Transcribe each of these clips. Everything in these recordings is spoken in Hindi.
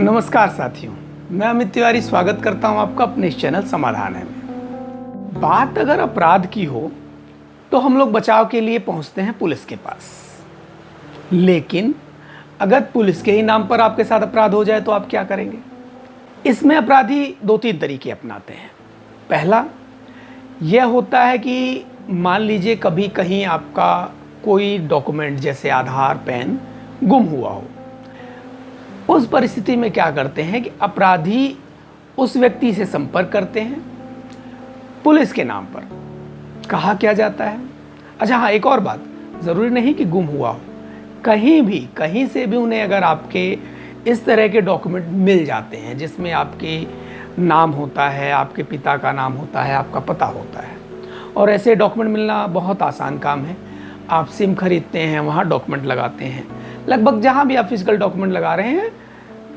नमस्कार साथियों, मैं अमित तिवारी स्वागत करता हूं आपका अपने इस चैनल समाधान है में। बात अगर अपराध की हो तो हम लोग बचाव के लिए पहुंचते हैं पुलिस के पास, लेकिन अगर पुलिस के ही नाम पर आपके साथ अपराध हो जाए तो आप क्या करेंगे? इसमें अपराधी 2-3 तरीके अपनाते हैं। पहला यह होता है कि मान लीजिए कभी कहीं आपका कोई डॉक्यूमेंट जैसे आधार, पैन गुम हुआ हो। उस परिस्थिति में क्या करते हैं कि अपराधी उस व्यक्ति से संपर्क करते हैं पुलिस के नाम पर। कहा क्या जाता है? अच्छा हाँ, एक और बात, ज़रूरी नहीं कि गुम हुआ हो, कहीं से भी उन्हें अगर आपके इस तरह के डॉक्यूमेंट मिल जाते हैं जिसमें आपके नाम होता है, आपके पिता का नाम होता है, आपका पता होता है, और ऐसे डॉक्यूमेंट मिलना बहुत आसान काम है। आप सिम खरीदते हैं, वहाँ डॉक्यूमेंट लगाते हैं, लगभग जहाँ भी आप फिजिकल डॉक्यूमेंट लगा रहे हैं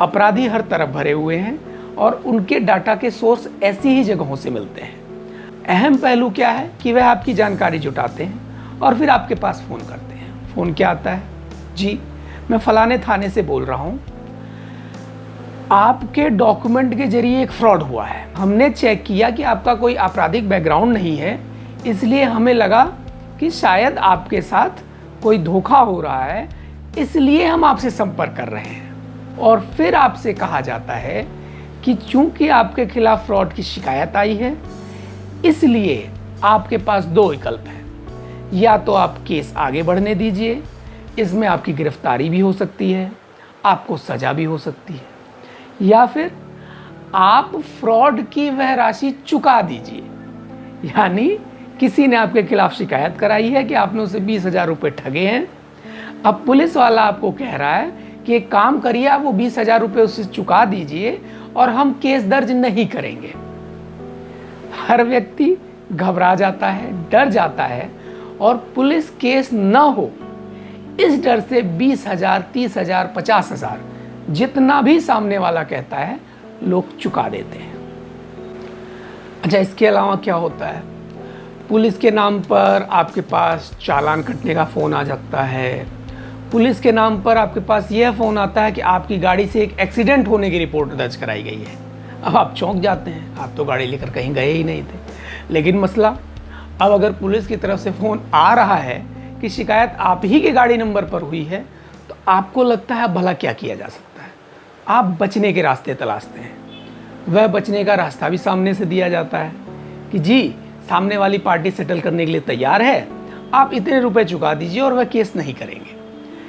अपराधी हर तरफ भरे हुए हैं और उनके डाटा के सोर्स ऐसी ही जगहों से मिलते हैं। अहम पहलू क्या है कि वह आपकी जानकारी जुटाते हैं और फिर आपके पास फ़ोन करते हैं। फ़ोन क्या आता है? जी, मैं फलाने थाने से बोल रहा हूँ, आपके डॉक्यूमेंट के जरिए एक फ्रॉड हुआ है। हमने चेक किया कि आपका कोई आपराधिक बैकग्राउंड नहीं है, इसलिए हमें लगा कि शायद आपके साथ कोई धोखा हो रहा है, इसलिए हम आपसे संपर्क कर रहे हैं। और फिर आपसे कहा जाता है कि चूंकि आपके खिलाफ फ्रॉड की शिकायत आई है, इसलिए आपके पास 2 विकल्प हैं। या तो आप केस आगे बढ़ने दीजिए, इसमें आपकी गिरफ्तारी भी हो सकती है, आपको सज़ा भी हो सकती है, या फिर आप फ्रॉड की वह राशि चुका दीजिए। यानी किसी ने आपके खिलाफ शिकायत कराई है कि आपने उसे 20,000 रुपये ठगे हैं। अब पुलिस वाला आपको कह रहा है कि एक काम करिए, आप वो 20,000 रुपये उसे चुका दीजिए और हम केस दर्ज नहीं करेंगे। हर व्यक्ति घबरा जाता है, डर जाता है और पुलिस केस न हो इस डर से 20,000, 30,000, 50,000 जितना भी सामने वाला कहता है लोग चुका देते हैं। अच्छा, इसके अलावा क्या होता है? पुलिस के नाम पर आपके पास चालान कटने का फ़ोन आ सकता है। पुलिस के नाम पर आपके पास यह फ़ोन आता है कि आपकी गाड़ी से एक एक्सीडेंट होने की रिपोर्ट दर्ज कराई गई है। अब आप चौंक जाते हैं, आप तो गाड़ी लेकर कहीं गए ही नहीं थे। लेकिन मसला, अब अगर पुलिस की तरफ से फ़ोन आ रहा है कि शिकायत आप ही के गाड़ी नंबर पर हुई है, तो आपको लगता है भला क्या किया जा सकता है? आप बचने के रास्ते तलाशते हैं। वह बचने का रास्ता भी सामने से दिया जाता है कि जी, सामने वाली पार्टी सेटल करने के लिए तैयार है, आप इतने रुपए चुका दीजिए और वह केस नहीं करेंगे।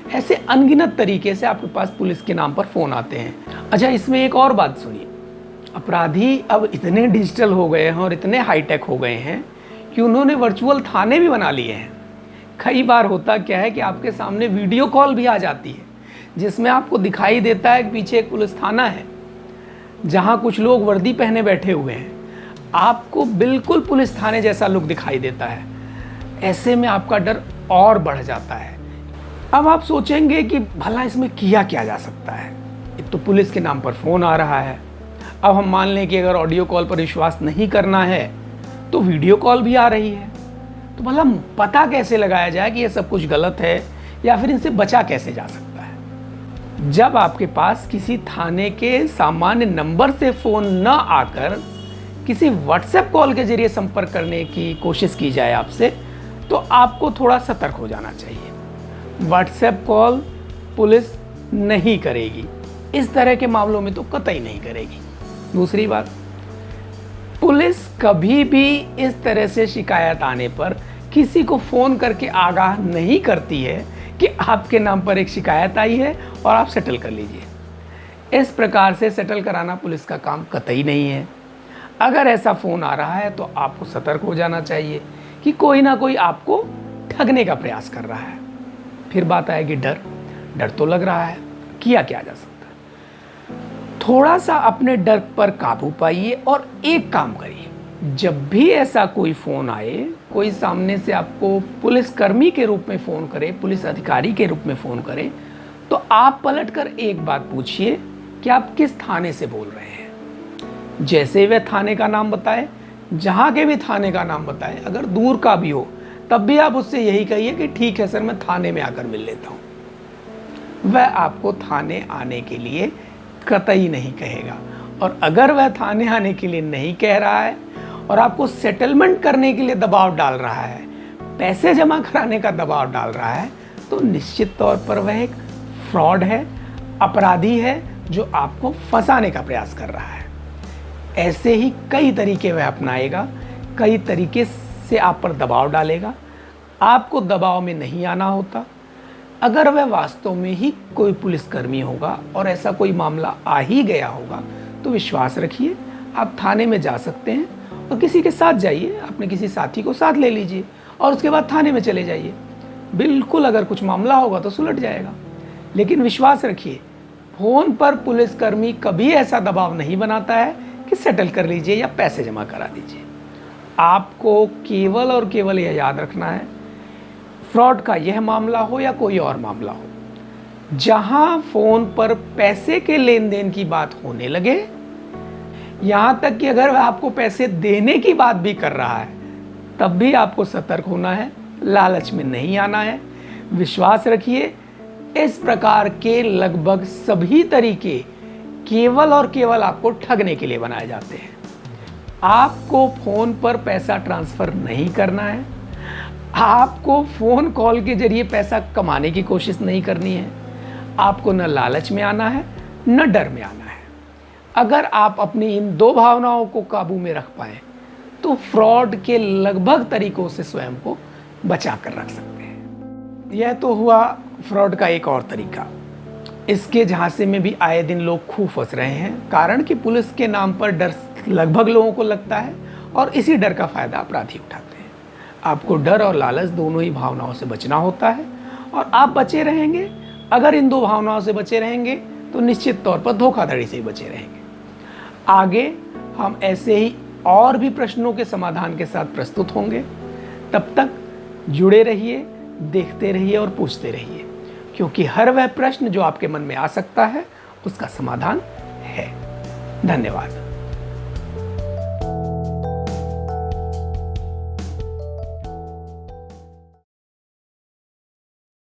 ऐसे अनगिनत तरीके से आपके पास पुलिस के नाम पर फ़ोन आते हैं। अच्छा, इसमें एक और बात सुनिए, अपराधी अब इतने डिजिटल हो गए हैं और इतने हाईटेक हो गए हैं कि उन्होंने वर्चुअल थाने भी बना लिए हैं। कई बार होता क्या है कि आपके सामने वीडियो कॉल भी आ जाती है जिसमें आपको दिखाई देता है कि पीछे एक पुलिस थाना है जहाँ कुछ लोग वर्दी पहने बैठे हुए हैं। आपको बिल्कुल पुलिस थाने जैसा लुक दिखाई देता है। ऐसे में आपका डर और बढ़ जाता है। अब आप सोचेंगे कि भला इसमें किया क्या जा सकता है? एक तो पुलिस के नाम पर फ़ोन आ रहा है। अब हम मान लें कि अगर ऑडियो कॉल पर विश्वास नहीं करना है तो वीडियो कॉल भी आ रही है। तो भला पता कैसे लगाया जाए कि ये सब कुछ गलत है या फिर इनसे बचा कैसे जा सकता है? जब आपके पास किसी थाने के सामान्य नंबर से फ़ोन न आकर किसी व्हाट्सएप कॉल के जरिए संपर्क करने की कोशिश की जाए आपसे, तो आपको थोड़ा सतर्क हो जाना चाहिए। व्हाट्सएप कॉल पुलिस नहीं करेगी, इस तरह के मामलों में तो कतई नहीं करेगी। दूसरी बात, पुलिस कभी भी इस तरह से शिकायत आने पर किसी को फ़ोन करके आगाह नहीं करती है कि आपके नाम पर एक शिकायत आई है और आप सेटल कर लीजिए। इस प्रकार से सेटल कराना पुलिस का काम कतई नहीं है। अगर ऐसा फ़ोन आ रहा है तो आपको सतर्क हो जाना चाहिए कि कोई ना कोई आपको ठगने का प्रयास कर रहा है। फिर बात आएगी डर तो लग रहा है, किया क्या जा सकता है? थोड़ा सा अपने डर पर काबू पाइए और एक काम करिए, जब भी ऐसा कोई फ़ोन आए, कोई सामने से आपको पुलिसकर्मी के रूप में फ़ोन करे, पुलिस अधिकारी के रूप में फ़ोन करे, तो आप पलटकर एक बात पूछिए कि आप किस थाने से बोल रहे हैं। जैसे वह थाने का नाम बताए, जहाँ के भी थाने का नाम बताए, अगर दूर का भी हो तब भी आप उससे यही कहिए कि ठीक है सर, मैं थाने में आकर मिल लेता हूँ। वह आपको थाने आने के लिए कतई नहीं कहेगा। और अगर वह थाने आने के लिए नहीं कह रहा है और आपको सेटलमेंट करने के लिए दबाव डाल रहा है, पैसे जमा कराने का दबाव डाल रहा है, तो निश्चित तौर पर वह एक फ्रॉड है, अपराधी है, जो आपको फंसाने का प्रयास कर रहा है। ऐसे ही कई तरीके वह अपनाएगा, कई तरीके से आप पर दबाव डालेगा। आपको दबाव में नहीं आना होता। अगर वह वास्तव में ही कोई पुलिसकर्मी होगा और ऐसा कोई मामला आ ही गया होगा, तो विश्वास रखिए, आप थाने में जा सकते हैं और किसी के साथ जाइए, अपने किसी साथी को साथ ले लीजिए और उसके बाद थाने में चले जाइए। बिल्कुल अगर कुछ मामला होगा तो सुलझ जाएगा। लेकिन विश्वास रखिए, फ़ोन पर पुलिसकर्मी कभी ऐसा दबाव नहीं बनाता है कि सेटल कर लीजिए या पैसे जमा करा दीजिए। आपको केवल और केवल यह याद रखना है, फ्रॉड का यह मामला हो या कोई और मामला हो, जहां फ़ोन पर पैसे के लेन देन की बात होने लगे, यहाँ तक कि अगर वह आपको पैसे देने की बात भी कर रहा है, तब भी आपको सतर्क होना है, लालच में नहीं आना है। विश्वास रखिए, इस प्रकार के लगभग सभी तरीके केवल और केवल आपको ठगने के लिए बनाए जाते हैं। आपको फ़ोन पर पैसा ट्रांसफ़र नहीं करना है, आपको फ़ोन कॉल के जरिए पैसा कमाने की कोशिश नहीं करनी है। आपको न लालच में आना है, न डर में आना है। अगर आप अपनी इन दो भावनाओं को काबू में रख पाएं, तो फ्रॉड के लगभग तरीकों से स्वयं को बचा कर रख सकते हैं। यह तो हुआ फ्रॉड का एक और तरीका। इसके झांसे में भी आए दिन लोग खूब फंस रहे हैं, कारण कि पुलिस के नाम पर डर लगभग लोगों को लगता है और इसी डर का फ़ायदा अपराधी उठाते हैं। आपको डर और लालच दोनों ही भावनाओं से बचना होता है और आप बचे रहेंगे। अगर इन दो भावनाओं से बचे रहेंगे तो निश्चित तौर पर धोखाधड़ी से ही बचे रहेंगे। आगे हम ऐसे ही और भी प्रश्नों के समाधान के साथ प्रस्तुत होंगे। तब तक जुड़े रहिए, देखते रहिए और पूछते रहिए, क्योंकि हर वह प्रश्न जो आपके मन में आ सकता है, उसका समाधान है। धन्यवाद।